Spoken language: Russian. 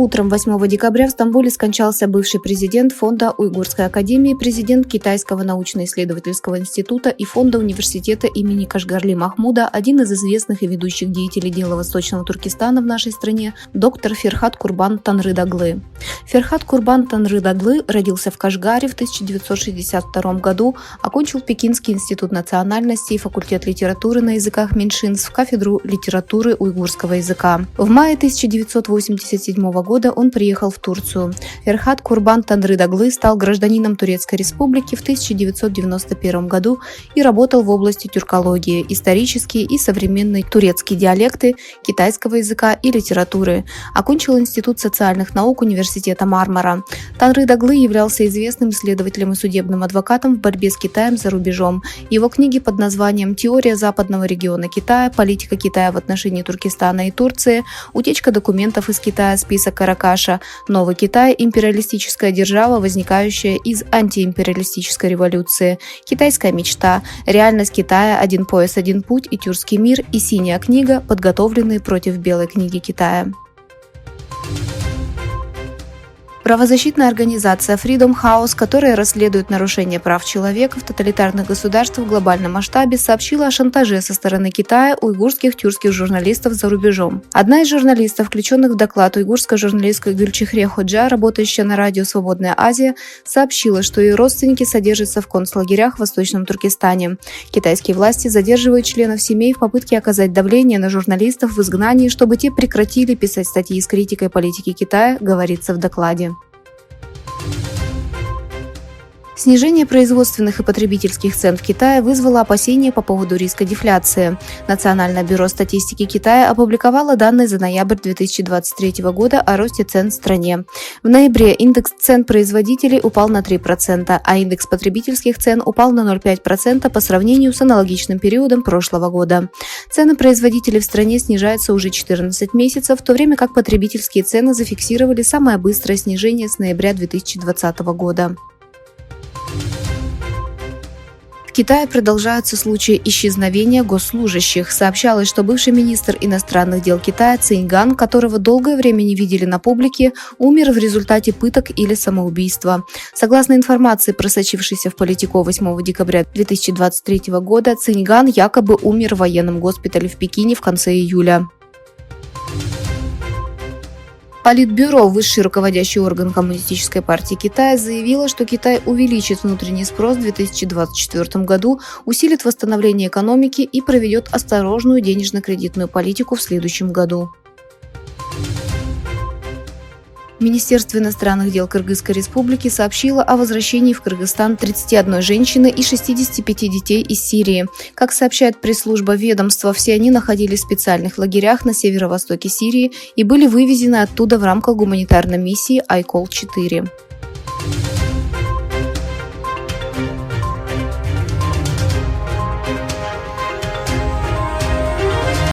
Утром 8 декабря в Стамбуле скончался бывший президент Фонда Уйгурской академии, президент Китайского научно-исследовательского института и Фонда университета имени Кашгарли Махмуда, один из известных и ведущих деятелей дела Восточного Туркестана в нашей стране, доктор Ферхат Курбан Танрыдаглы. Ферхат Курбан Танрыдаглы родился в Кашгаре в 1962 году, окончил Пекинский институт национальностей и факультет литературы на языках меньшинств, кафедру литературы уйгурского языка. В мае 1987 года он приехал в Турцию. Ферхат Курбан Танрыдаглы стал гражданином Турецкой республики в 1991 году и работал в области тюркологии, исторические и современные турецкие диалекты, китайского языка и литературы. Окончил Институт социальных наук Университета Мармара. Танрыдаглы являлся известным исследователем и судебным адвокатом в борьбе с Китаем за рубежом. Его книги под названием «Теория западного региона Китая. Политика Китая в отношении Туркестана и Турции», «Утечка документов из Китая. Список Каракаша», «Новый Китай. Империалистическая держава, возникающая из антиимпериалистической революции», «Китайская мечта», «Реальность Китая. Один пояс, один путь» и «Тюркский мир» и «Синяя книга», подготовленные против Белой книги Китая. Правозащитная организация Freedom House, которая расследует нарушения прав человека в тоталитарных государствах в глобальном масштабе, сообщила о шантаже со стороны Китая уйгурских тюркских журналистов за рубежом. Одна из журналистов, включенных в доклад, уйгурская журналистка Гюльчихре Ходжа, работающая на радио «Свободная Азия», сообщила, что ее родственники содержатся в концлагерях в Восточном Туркестане. Китайские власти задерживают членов семей в попытке оказать давление на журналистов в изгнании, чтобы те прекратили писать статьи с критикой политики Китая, говорится в докладе. Снижение производственных и потребительских цен в Китае вызвало опасения по поводу риска дефляции. Национальное бюро статистики Китая опубликовало данные за ноябрь 2023 года о росте цен в стране. В ноябре индекс цен производителей упал на 3%, а индекс потребительских цен упал на 0,5% по сравнению с аналогичным периодом прошлого года. Цены производителей в стране снижаются уже 14 месяцев, в то время как потребительские цены зафиксировали самое быстрое снижение с ноября 2020 года. В Китае продолжаются случаи исчезновения госслужащих. Сообщалось, что бывший министр иностранных дел Китая Циньган, которого долгое время не видели на публике, умер в результате пыток или самоубийства. Согласно информации, просочившейся в Политико 8 декабря 2023 года, Циньган якобы умер в военном госпитале в Пекине в конце июля. Политбюро, высший руководящий орган Коммунистической партии Китая, заявило, что Китай увеличит внутренний спрос в 2024 году, усилит восстановление экономики и проведет осторожную денежно-кредитную политику в следующем году. Министерство иностранных дел Кыргызской республики сообщило о возвращении в Кыргызстан 31 женщины и 65 детей из Сирии. Как сообщает пресс-служба ведомства, все они находились в специальных лагерях на северо-востоке Сирии и были вывезены оттуда в рамках гуманитарной миссии ICOL-4.